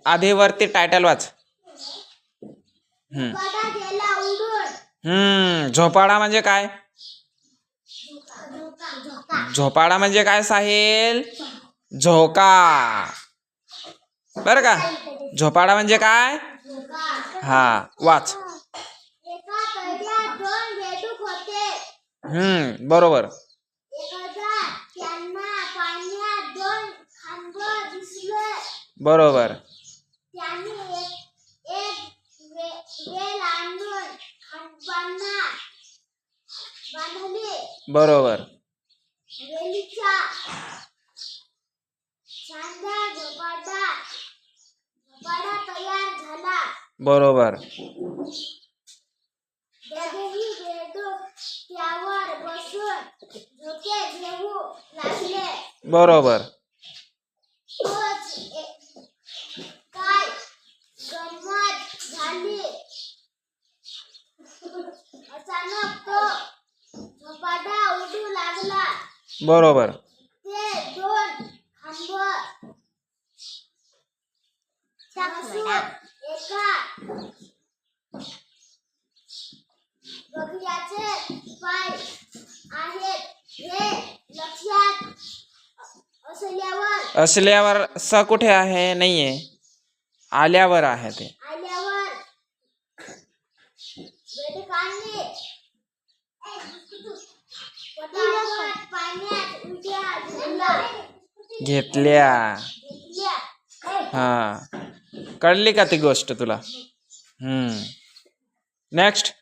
आधी वरती टायटल वाच. झोपाळा म्हणजे काय? झोपाळा म्हणजे काय साहिल? झोका. बरं का? झोपाळा म्हणजे काय? हा वाच. बरोबर. बरोबर. बरोबर. बरोबर. बरोबर. बरोबर. असल्यावर स कुठे आहे? नाहीये. आल्यावर आहे ते. घेतल्या. हा कळली का ती गोष्ट तुला? नेक्स्ट.